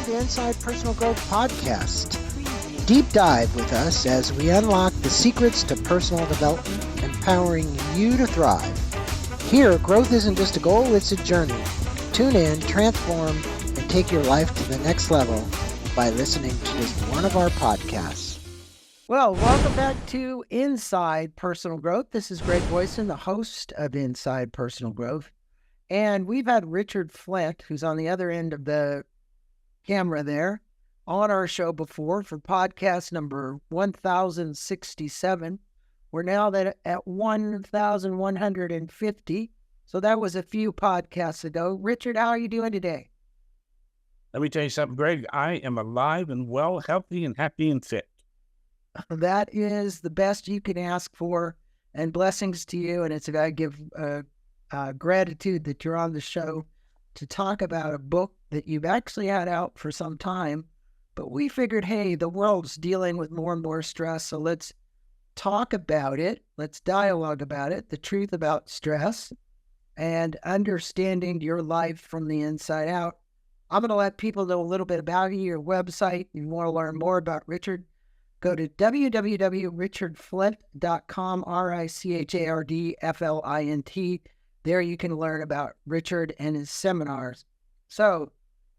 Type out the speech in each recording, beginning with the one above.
welcome to Inside Personal Growth Podcast. Deep dive with us as we unlock the secrets to personal development, empowering you to thrive. Here, growth isn't just a goal, it's a journey. Tune in, transform, and take your life to the next level by listening to just one of our podcasts. Well, welcome back to Inside Personal Growth. This is Greg Boyson, the host of Inside Personal Growth. And we've had Richard Flint, who's on the other end of the camera there, on our show before for podcast number 1067. We're now at 1150. So that was a few podcasts ago. Richard, how are you doing today? Let me tell you something, Greg. I am alive and well, healthy and happy and fit. That is the best you can ask for, and blessings to you. And I give gratitude that you're on the show to talk about a book that you've actually had out for some time, but we figured, hey, the world's dealing with more and more stress, so let's talk about it. Let's dialogue about it, the truth about stress and understanding your life from the inside out. I'm going to let people know a little bit about you, your website. If you want to learn more about Richard, go to www.richardflint.com, RICHARDFLINT. There you can learn about Richard and his seminars. So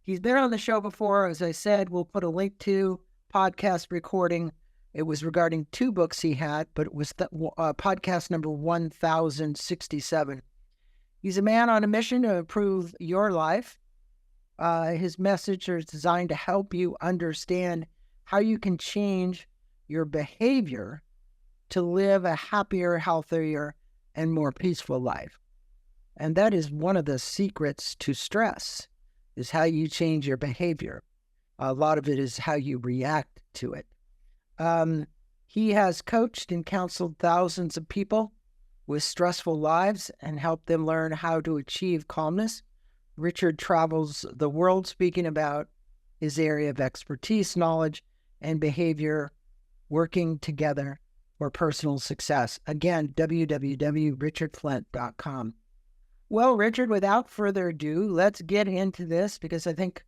he's been on the show before. As I said, we'll put a link to podcast recording. It was regarding two books he had, but it was podcast number 1067. He's a man on a mission to improve your life. His message is designed to help you understand how you can change your behavior to live a happier, healthier, and more peaceful life. And that is one of the secrets to stress, is how you change your behavior. A lot of it is how you react to it. He has coached and counseled thousands of people with stressful lives and helped them learn how to achieve calmness. Richard travels the world speaking about his area of expertise, knowledge, and behavior working together for personal success. Again, www.richardflint.com. Well, Richard, without further ado, let's get into this, because I think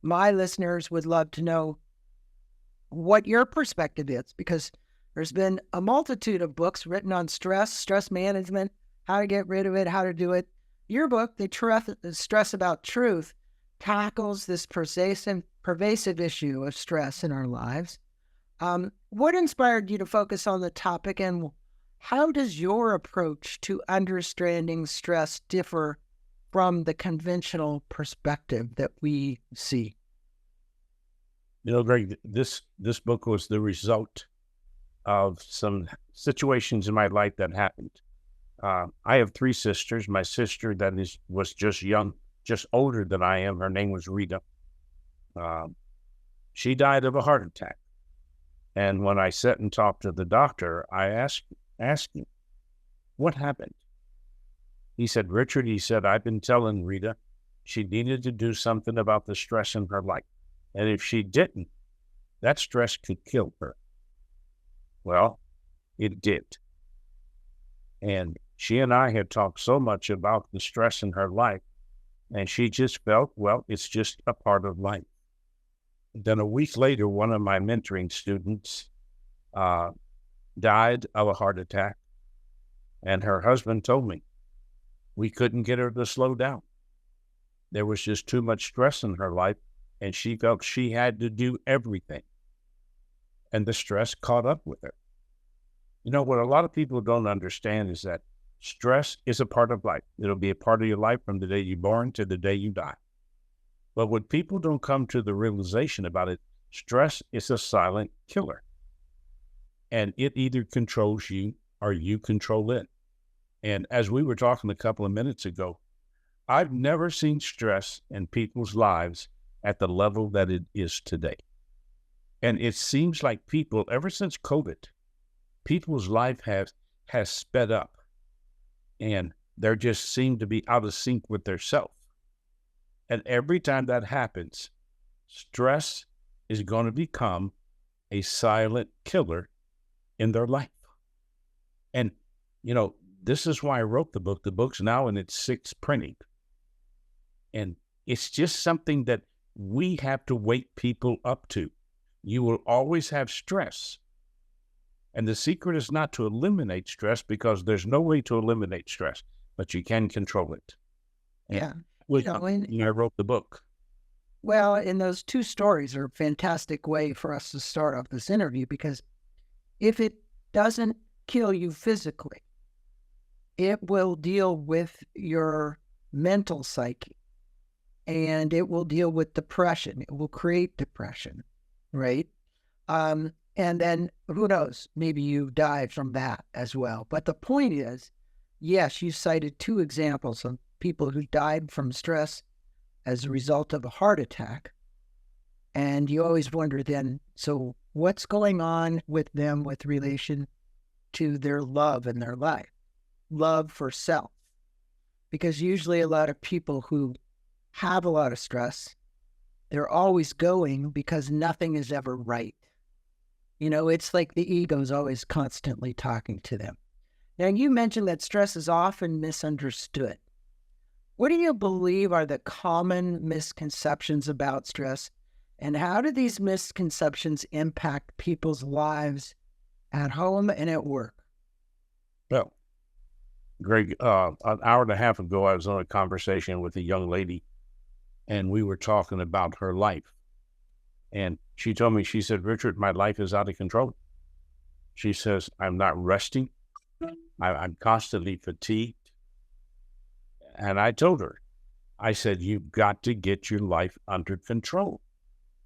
my listeners would love to know what your perspective is, because there's been a multitude of books written on stress management, how to get rid of it, how to do it. Your book, The Stress About Truth, tackles this pervasive issue of stress in our lives. What inspired you to focus on the topic, and how does your approach to understanding stress differ from the conventional perspective that we see? You know, Greg, this book was the result of some situations in my life that happened. I have three sisters. My sister was just young, just older than I am. Her name was Rita. She died of a heart attack. And when I sat and talked to the doctor, I asked him, what happened? He said, Richard, I've been telling Rita she needed to do something about the stress in her life. And if she didn't, that stress could kill her. Well, it did. And she and I had talked so much about the stress in her life, and she just felt, well, it's just a part of life. Then a week later, one of my mentoring students died of a heart attack, and her husband told me we couldn't get her to slow down. There was just too much stress in her life, and she felt she had to do everything, and the stress caught up with her. You know, what a lot of people don't understand is that stress is a part of life. It'll be a part of your life from the day you're born to the day you die. But when people don't come to the realization about it, stress is a silent killer. And it either controls you or you control it. And as we were talking a couple of minutes ago, I've never seen stress in people's lives at the level that it is today. And it seems like people, ever since COVID, people's life has sped up, and they just seem to be out of sync with their self. And every time that happens, stress is going to become a silent killer in their life. And, you know, this is why I wrote the book. The book's now in its sixth printing. And it's just something that we have to wake people up to. You will always have stress. And the secret is not to eliminate stress, because there's no way to eliminate stress, but you can control it. Yeah. I wrote the book. Well, and those two stories are a fantastic way for us to start off this interview, because if it doesn't kill you physically, it will deal with your mental psyche, and it will deal with depression. It will create depression, right? And then who knows, maybe you die from that as well. But the point is, yes, you cited two examples of people who died from stress as a result of a heart attack. And you always wonder then, so what's going on with them with relation to their love in their life? Love for self. Because usually a lot of people who have a lot of stress, they're always going because nothing is ever right. It's like the ego is always constantly talking to them. Now, you mentioned that stress is often misunderstood. What do you believe are the common misconceptions about stress, and how do these misconceptions impact people's lives at home and at work? Well, Greg, an hour and a half ago, I was on a conversation with a young lady, and we were talking about her life. And she told me, she said, Richard, my life is out of control. She says, I'm not resting. I'm constantly fatigued. And I told her, I said, you've got to get your life under control.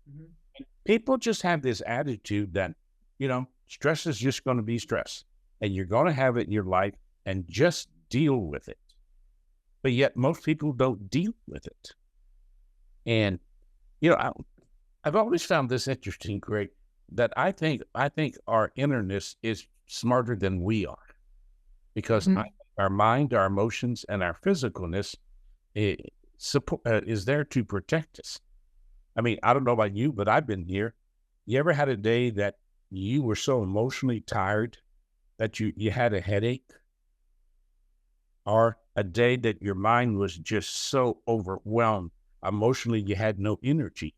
Mm-hmm. People just have this attitude that, stress is just going to be stress, and you're going to have it in your life, and just deal with it. But yet most people don't deal with it. And, I've always found this interesting, Greg, that I think our innerness is smarter than we are, because our mind, our emotions, and our physicalness is there to protect us. I mean, I don't know about you, but I've been here. You ever had a day that you were so emotionally tired that you had a headache? Or a day that your mind was just so overwhelmed emotionally you had no energy?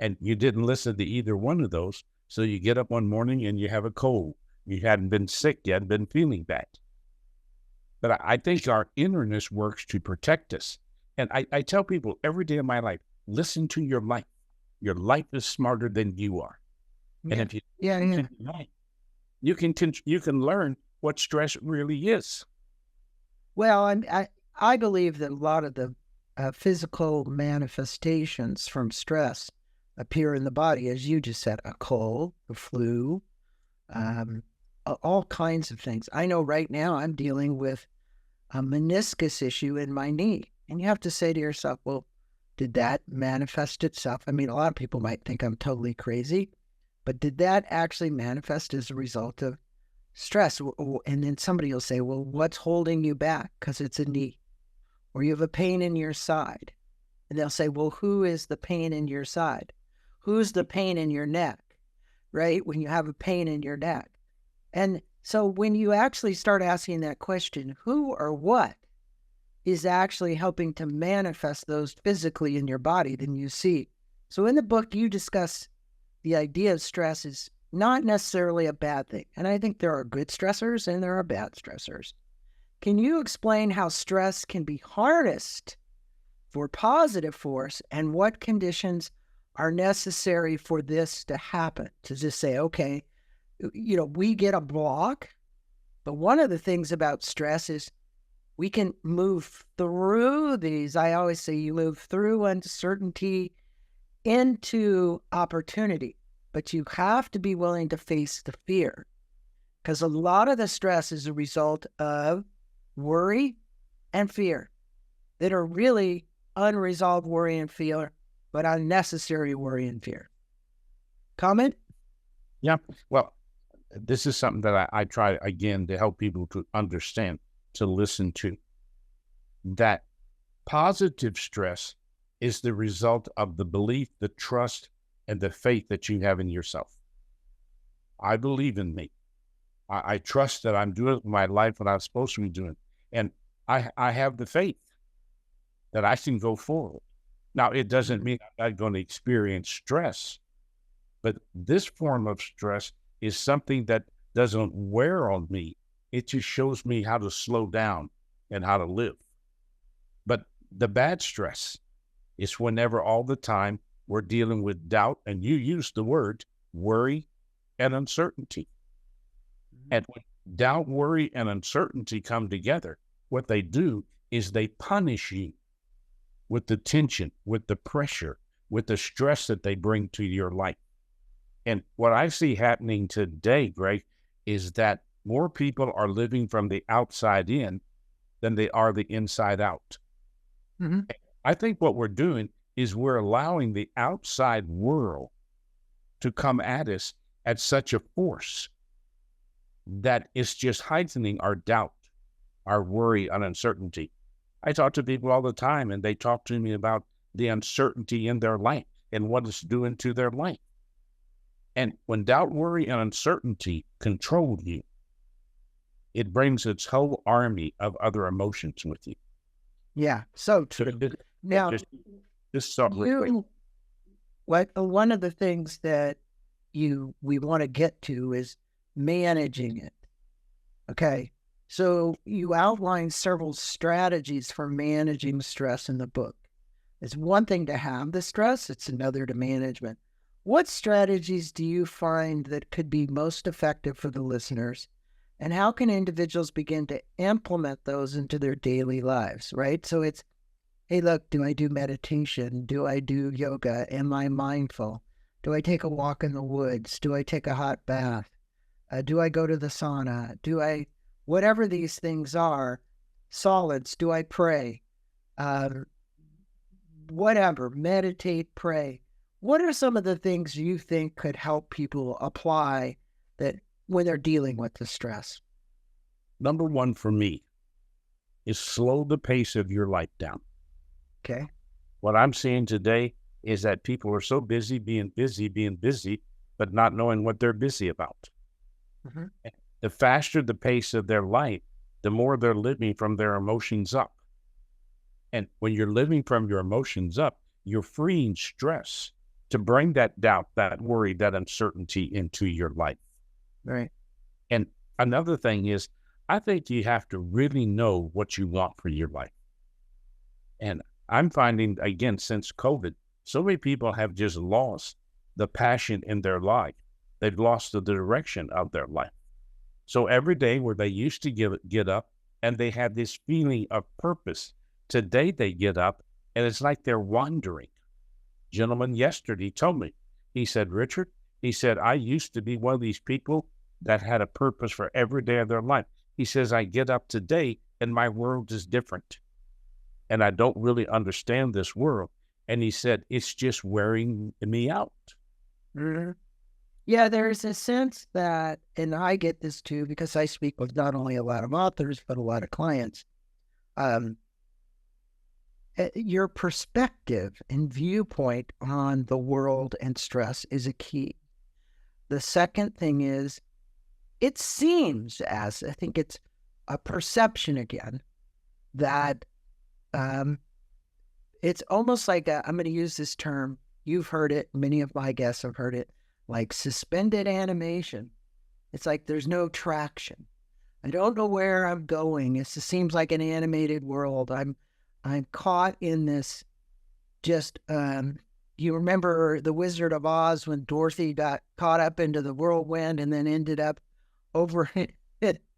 And you didn't listen to either one of those. So you get up one morning and you have a cold. You hadn't been sick. You hadn't been feeling bad. But I think our innerness works to protect us. And I tell people every day of my life, listen to your life. Your life is smarter than you are. Yeah. And if you you can learn what stress really is. Well, I believe that a lot of the physical manifestations from stress appear in the body, as you just said, a cold, a flu, all kinds of things. I know right now I'm dealing with a meniscus issue in my knee. And you have to say to yourself, well, did that manifest itself? I mean, a lot of people might think I'm totally crazy, but did that actually manifest as a result of stress? And then somebody will say, well, what's holding you back? Because it's a knee. Or you have a pain in your side. And they'll say, well, who is the pain in your side? Who's the pain in your neck, right? When you have a pain in your neck. And so when you actually start asking that question, who or what is actually helping to manifest those physically in your body, then you see. So in the book, you discuss the idea of stress is not necessarily a bad thing. And I think there are good stressors and there are bad stressors. Can you explain how stress can be harnessed for positive force, and what conditions are necessary for this to happen? To just say, okay, we get a block, but one of the things about stress is we can move through these. I always say you move through uncertainty into opportunity, but you have to be willing to face the fear, because a lot of the stress is a result of worry and fear that are really unresolved worry and fear, but unnecessary worry and fear. Comment? Yeah. Well, this is something that I try again to help people to understand, to listen to. That positive stress is the result of the belief, the trust, and the faith that you have in yourself. I believe in me. I trust that I'm doing my life what I'm supposed to be doing. And I have the faith that I can go forward. Now, it doesn't mean I'm not going to experience stress, but this form of stress is something that doesn't wear on me. It just shows me how to slow down and how to live. But the bad stress is whenever all the time we're dealing with doubt, and you use the word worry and uncertainty. And when doubt, worry, and uncertainty come together, what they do is they punish you with the tension, with the pressure, with the stress that they bring to your life. And what I see happening today, Greg, is that more people are living from the outside in than they are the inside out. Mm-hmm. I think what we're doing is we're allowing the outside world to come at us at such a force that it's just heightening our doubt, our worry, and uncertainty. I talk to people all the time, and they talk to me about the uncertainty in their life and what it's doing to their life. And when doubt, worry, and uncertainty control you, it brings its whole army of other emotions with you. Yeah, so true. Now, one of the things that we want to get to is managing it. Okay, so you outline several strategies for managing stress in the book. It's one thing to have the stress, it's another to management. What strategies do you find that could be most effective for the listeners? And how can individuals begin to implement those into their daily lives, right? So it's, hey, look, do I do meditation? Do I do yoga? Am I mindful? Do I take a walk in the woods? Do I take a hot bath? Do I go to the sauna? Whatever these things are, solids, do I pray? Whatever, meditate, pray. What are some of the things you think could help people apply that when they're dealing with the stress? Number one for me is slow the pace of your life down. Okay. What I'm seeing today is that people are so busy, but not knowing what they're busy about. Mm-hmm. The faster the pace of their life, the more they're living from their emotions up. And when you're living from your emotions up, you're freeing stress to bring that doubt, that worry, that uncertainty into your life. Right. And another thing is, I think you have to really know what you want for your life. And I'm finding, again, since COVID, so many people have just lost the passion in their life. They've lost the direction of their life. So every day where they used to get up and they had this feeling of purpose, today they get up and it's like they're wandering. Gentleman yesterday told me, he said, Richard, he said, I used to be one of these people that had a purpose for every day of their life. He says, I get up today and my world is different. And I don't really understand this world. And he said, it's just wearing me out. Mm-hmm. Yeah, there's a sense that, and I get this too, because I speak with not only a lot of authors, but a lot of clients. Your perspective and viewpoint on the world and stress is a key. The second thing is, it seems as, I think it's a perception again, that it's almost like I'm going to use this term, you've heard it, many of my guests have heard it, like suspended animation. It's like there's no traction. I don't know where I'm going. It just seems like an animated world. I'm caught in this just, you remember The Wizard of Oz when Dorothy got caught up into the whirlwind and then ended up over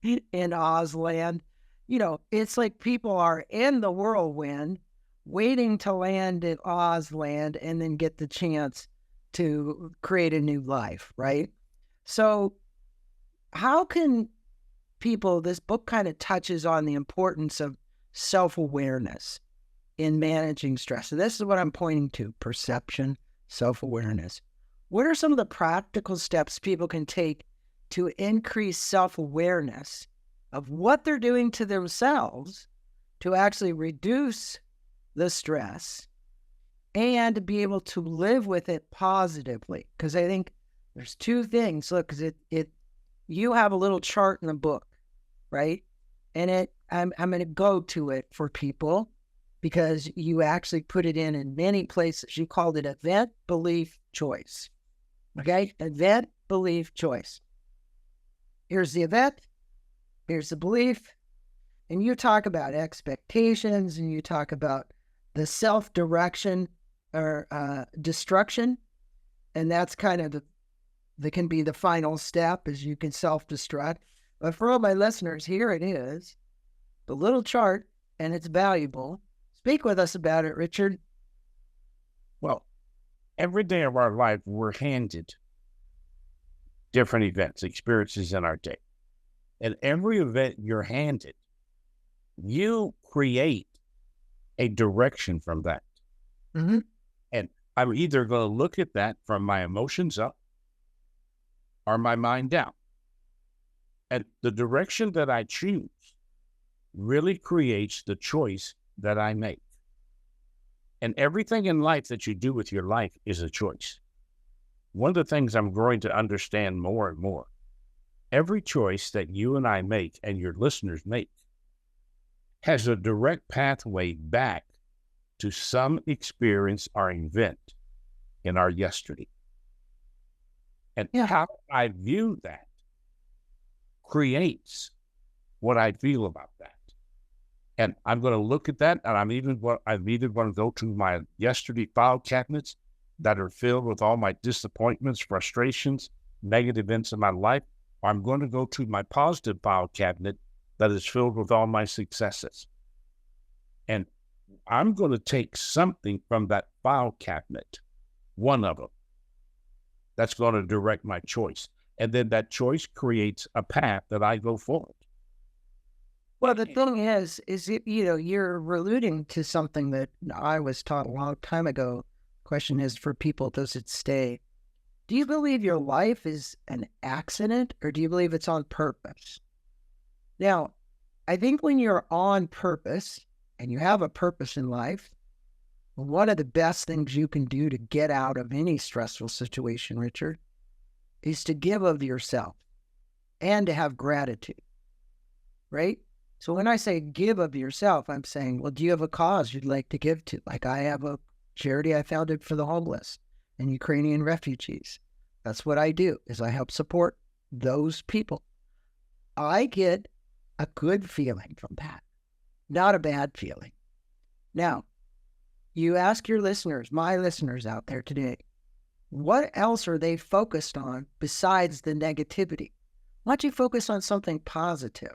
in Oz land? You know, it's like people are in the whirlwind waiting to land in Oz land and then get the chance to create a new life, right? So how can people, this book kind of touches on the importance of self-awareness in managing stress. And this is what I'm pointing to: perception, self-awareness. What are some of the practical steps people can take to increase self-awareness of what they're doing to themselves to actually reduce the stress and be able to live with it positively? Because I think there's two things. Look, because you have a little chart in the book, right? And I'm going to go to it for people because you actually put it in many places. You called it event, belief, choice. Okay? Event, belief, choice. Here's the event. Here's the belief. And you talk about expectations, and you talk about the self-direction or destruction. And that's kind of that can be the final step, is you can self-destruct. But for all my listeners, here it is, the little chart, and it's valuable. Speak with us about it, Richard. Well, every day of our life, we're handed different events, experiences in our day. And every event you're handed, you create a direction from that. Mm-hmm. And I'm either going to look at that from my emotions up or my mind down. And the direction that I choose really creates the choice that I make. And everything in life that you do with your life is a choice. One of the things I'm growing to understand more and more, every choice that you and I make and your listeners make has a direct pathway back to some experience or event in our yesterday. And how I view that creates what I feel about that. And I'm going to look at that, and I'm either going to go to my yesterday file cabinets that are filled with all my disappointments, frustrations, negative events in my life, or I'm going to go to my positive file cabinet that is filled with all my successes. And I'm going to take something from that file cabinet, one of them, that's going to direct my choice. And then that choice creates a path that I go forward. Well, the thing is you're alluding to something that I was taught a long time ago. Question is, for people, does it stay? Do you believe your life is an accident, or do you believe it's on purpose? Now, I think when you're on purpose and you have a purpose in life, one of the best things you can do to get out of any stressful situation, Richard, is to give of yourself and to have gratitude, right? So when I say give of yourself, I'm saying, well, do you have a cause you'd like to give to? Like, I have a charity I founded for the homeless and Ukrainian refugees. That's what I do, is I help support those people. I get a good feeling from that, not a bad feeling. Now, you ask your listeners, my listeners out there today, what else are they focused on besides the negativity? Why don't you focus on something positive,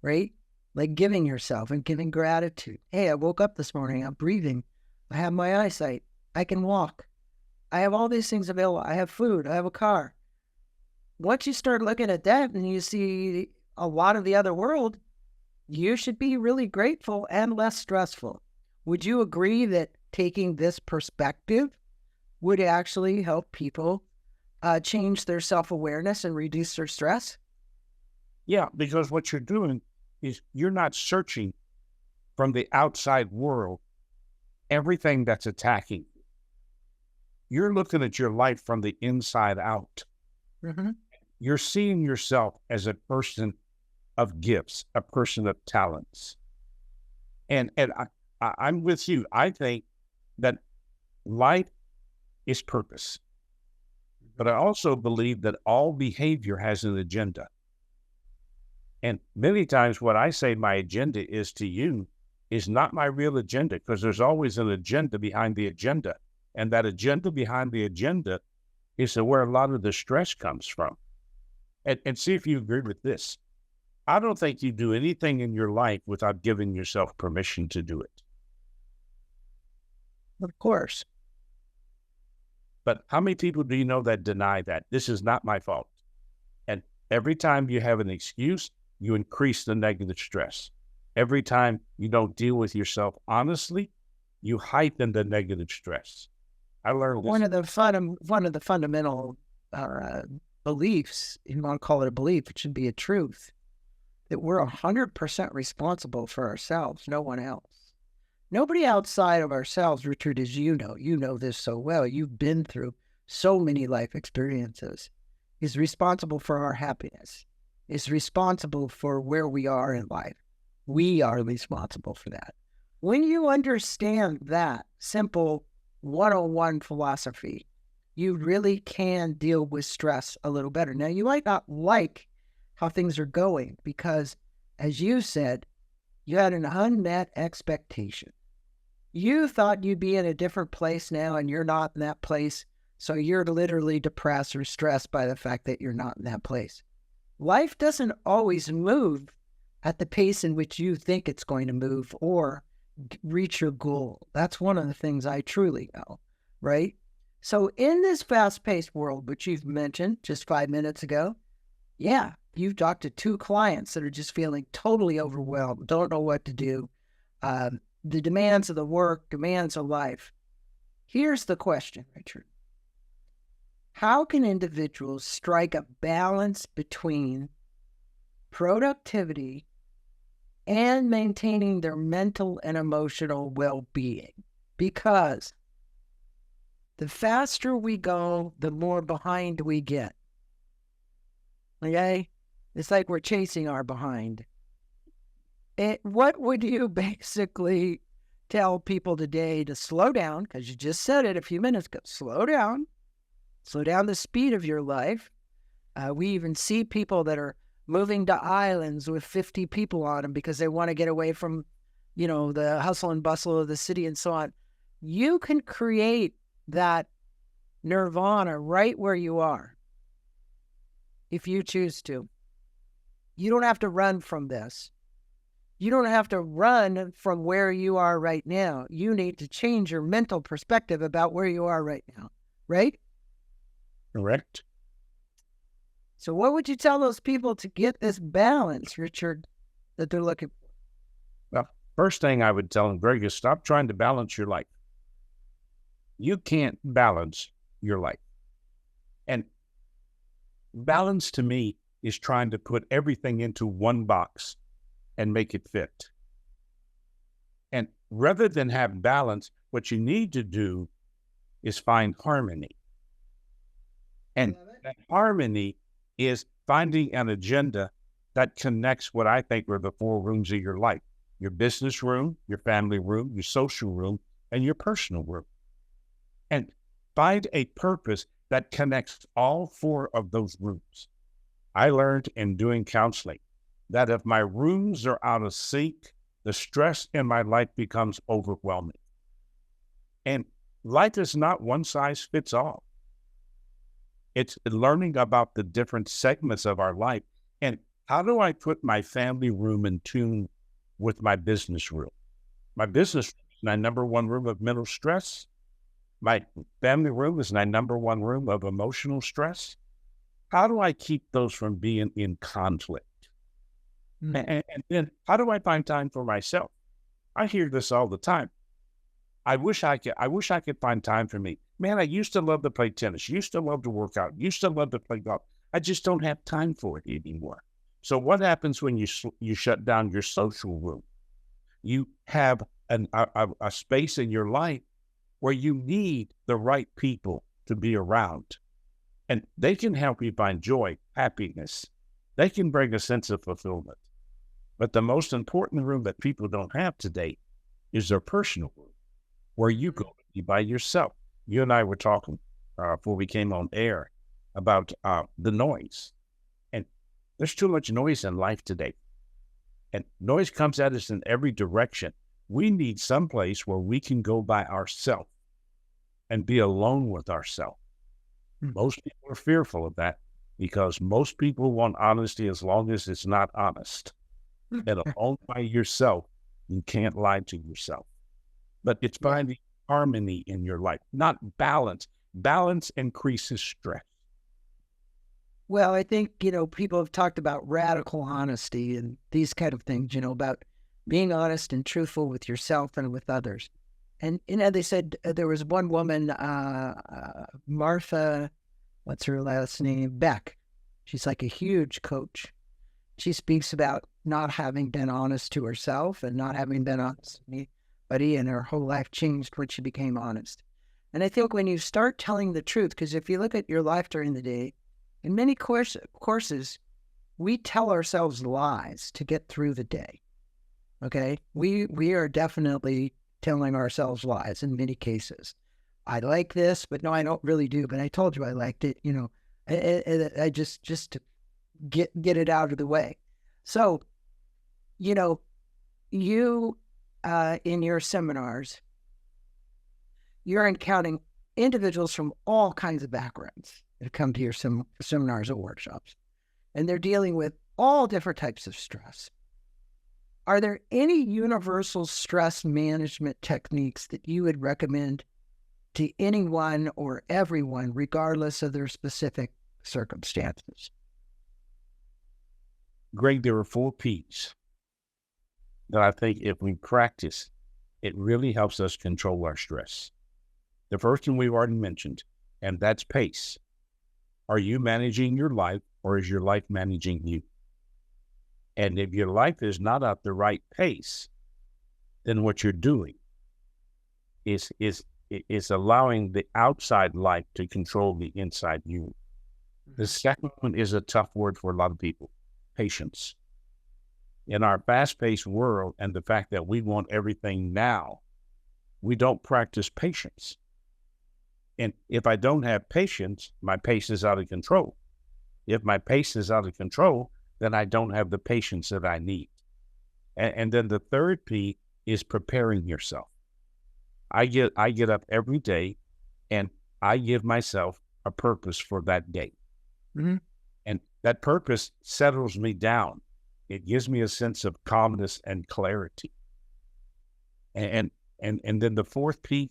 right? Like giving yourself and giving gratitude. Hey, I woke up this morning, I'm breathing, I have my eyesight, I can walk, I have all these things available, I have food, I have a car. Once you start looking at that and you see a lot of the other world, you should be really grateful and less stressful. Would you agree that taking this perspective would actually help people change their self-awareness and reduce their stress? Yeah, because what you're doing is you're not searching from the outside world everything that's attacking you. You're looking at your life from the inside out. Mm-hmm. You're seeing yourself as a person of gifts, a person of talents. And I'm with you. I think that life is purpose. But I also believe that all behavior has an agenda. And many times what I say my agenda is to you is not my real agenda, because there's always an agenda behind the agenda. And that agenda behind the agenda is where a lot of the stress comes from. And see if you agree with this. I don't think you do anything in your life without giving yourself permission to do it. Of course. But how many people do you know that deny that? This is not my fault. And every time you have an excuse, you increase the negative stress. Every time you don't deal with yourself honestly, you heighten the negative stress. I learned this. One of the fundamental beliefs, if you want to call it a belief, it should be a truth, that we're 100% responsible for ourselves, no one else. Nobody outside of ourselves, Richard, as you know this so well, you've been through so many life experiences, is responsible for our happiness, is responsible for where we are in life. We are responsible for that. When you understand that simple 101 philosophy, you really can deal with stress a little better. Now, you might not like how things are going because, as you said, you had an unmet expectation. You thought you'd be in a different place now, and you're not in that place. So you're literally depressed or stressed by the fact that you're not in that place. Life doesn't always move at the pace in which you think it's going to move or reach your goal. That's one of the things I truly know, right? So in this fast-paced world, which you've mentioned just 5 minutes ago, yeah, you've talked to 2 clients that are just feeling totally overwhelmed, don't know what to do. The demands of the work, demands of life. Here's the question, Richard. How can individuals strike a balance between productivity and maintaining their mental and emotional well-being? Because the faster we go, the more behind we get. Okay? It's like we're chasing our behind. What would you basically tell people today to slow down? Because you just said it a few minutes ago. Slow down the speed of your life. We even see people that are moving to islands with 50 people on them because they want to get away from, the hustle and bustle of the city and so on. You can create that nirvana right where you are if you choose to. You don't have to run from this. You don't have to run from where you are right now. You need to change your mental perspective about where you are right now, right? Correct. So what would you tell those people to get this balance, Richard, that they're looking for? Well, first thing I would tell them, Greg, is stop trying to balance your life. You can't balance your life. And balance to me is trying to put everything into one box and make it fit. And rather than have balance, what you need to do is find harmony. And that harmony is finding an agenda that connects what I think are the 4 rooms of your life: your business room, your family room, your social room, and your personal room. And find a purpose that connects all 4 of those rooms. I learned in doing counseling that if my rooms are out of sync, the stress in my life becomes overwhelming. And life is not one size fits all. It's learning about the different segments of our life. And how do I put my family room in tune with my business room? My business room is my number 1 room of mental stress. My family room is my number 1 room of emotional stress. How do I keep those from being in conflict? And then how do I find time for myself? I hear this all the time. I wish I could find time for me. Man, I used to love to play tennis, used to love to work out, used to love to play golf. I just don't have time for it anymore. So what happens when you shut down your social room? You have a space in your life where you need the right people to be around. And they can help you find joy, happiness. They can bring a sense of fulfillment. But the most important room that people don't have today is their personal room, where you go to be by yourself. You and I were talking before we came on air about the noise. And there's too much noise in life today. And noise comes at us in every direction. We need some place where we can go by ourselves and be alone with ourselves. Most people are fearful of that because most people want honesty as long as it's not honest. And alone by yourself, you can't lie to yourself. But it's finding harmony in your life, not balance. Balance increases stress. Well, I think, people have talked about radical honesty and these kind of things, about being honest and truthful with yourself and with others. And, they said there was one woman, Martha, what's her last name? Beck. She's like a huge coach. She speaks about not having been honest to herself and not having been honest to anybody, and her whole life changed when she became honest. And I think when you start telling the truth, because if you look at your life during the day, in many courses, we tell ourselves lies to get through the day. Okay. We are definitely telling ourselves lies in many cases. I like this, but no, I don't really do. But I told you I liked it. I just to get it out of the way. So, you in your seminars, you're encountering individuals from all kinds of backgrounds that come to your seminars or workshops, and they're dealing with all different types of stress. Are there any universal stress management techniques that you would recommend to anyone or everyone, regardless of their specific circumstances? Greg, there are 4 P's that I think if we practice, it really helps us control our stress. The first one we've already mentioned, and that's pace. Are you managing your life, or is your life managing you? And if your life is not at the right pace, then what you're doing is allowing the outside life to control the inside you. The second one is a tough word for a lot of people: patience. In our fast-paced world and the fact that we want everything now, we don't practice patience. And if I don't have patience, my pace is out of control. If my pace is out of control, then I don't have the patience that I need. And then the third P is preparing yourself. I get up every day and I give myself a purpose for that day. Mm-hmm. And that purpose settles me down. It gives me a sense of calmness and clarity. And then the fourth P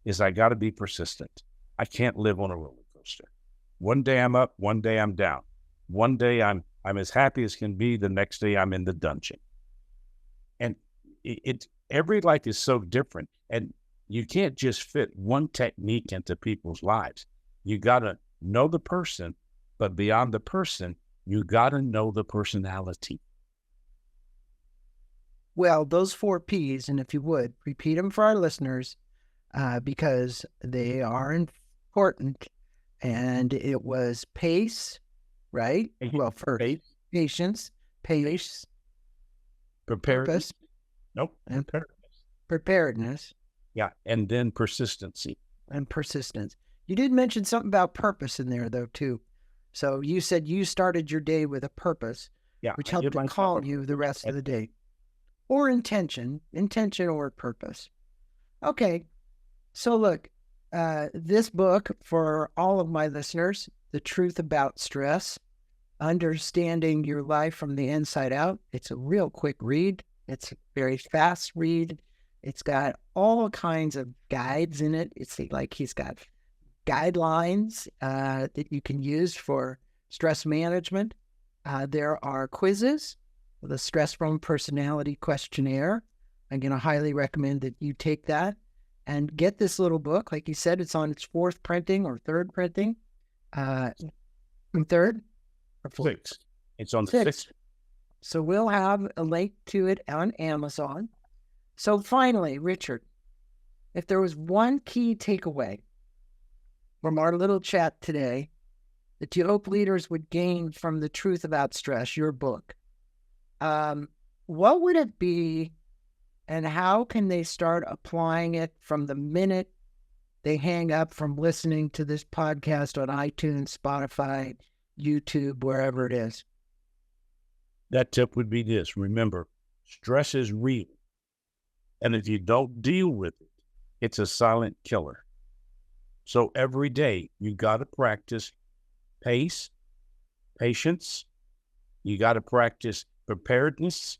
is I got to be persistent. I can't live on a roller coaster. One day I'm up, one day I'm down. One day I'm as happy as can be. The next day I'm in the dungeon. And every life is so different. And you can't just fit one technique into people's lives. You got to know the person, but beyond the person, you got to know the personality. Well, those 4 P's, and if you would, repeat them for our listeners, because they are important. And it was pace, right? Well, first, patience, pace, preparedness. purpose, Nope. and preparedness. Yeah, and then persistency. And persistence. You did mention something about purpose in there, though, too. So you said you started your day with a purpose, which helped to calm you the rest of the day. Or intention or purpose. Okay. So look, this book, for all of my listeners, The Truth About Stress, Understanding Your Life from the Inside Out. It's a real quick read. It's a very fast read. It's got all kinds of guides in it. It's like he's got guidelines that you can use for stress management. There are quizzes, the Stress-Prone Personality Questionnaire. I'm going to highly recommend that you take that and get this little book. Like you said, it's on its 4th printing or 3rd printing. 3rd or 4th? 6th. It's on the 6th. So we'll have a link to it on Amazon. So finally, Richard, if there was one key takeaway from our little chat today that you hope leaders would gain from The Truth About Stress, your book, what would it be, and how can they start applying it from the minute they hang up from listening to this podcast on iTunes, Spotify, YouTube, wherever it is? That tip would be this. Remember, stress is real. And if you don't deal with it, it's a silent killer. So every day you got to practice pace, patience. You got to practice preparedness.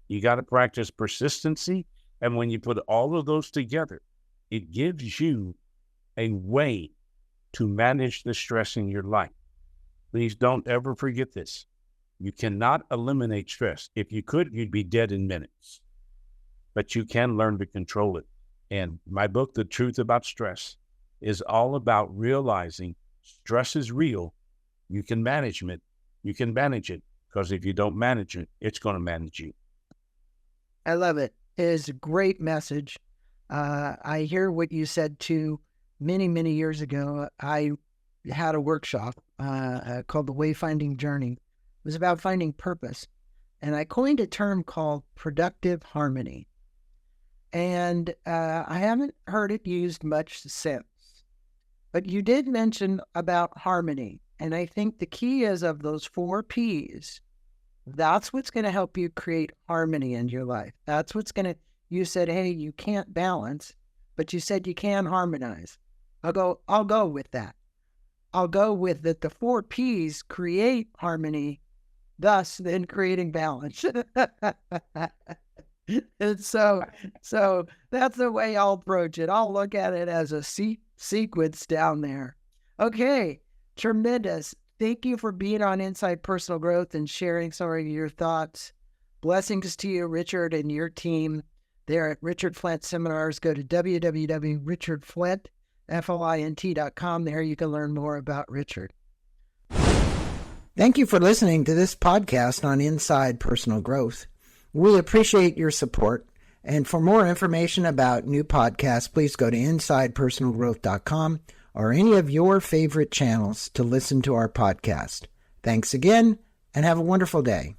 You got to practice persistency. And when you put all of those together, it gives you a way to manage the stress in your life. Please don't ever forget this. You cannot eliminate stress. If you could, you'd be dead in minutes. But you can learn to control it. And my book, The Truth About Stress, is all about realizing stress is real. You can manage it. You can manage it, because if you don't manage it, it's going to manage you. I love it. It is a great message. I hear what you said too. Many, many years ago, I had a workshop called The Wayfinding Journey. It was about finding purpose. and I coined a term called productive harmony. And I haven't heard it used much since. But you did mention about harmony. And I think the key is of those 4 P's. That's what's going to help you create harmony in your life. That's what's going to, you said, hey, you can't balance, but you said you can harmonize. I'll go with that. I'll go with that the 4 P's create harmony, thus then creating balance. And so that's the way I'll approach it. I'll look at it as a sequence down there. Okay, tremendous. Thank you for being on Inside Personal Growth and sharing some of your thoughts. Blessings to you, Richard, and your team there at Richard Flint Seminars. Go to www.richardflint.com. There you can learn more about Richard. Thank you for listening to this podcast on Inside Personal Growth. We appreciate your support. And for more information about new podcasts, please go to InsidePersonalGrowth.com or any of your favorite channels to listen to our podcast. Thanks again, and have a wonderful day.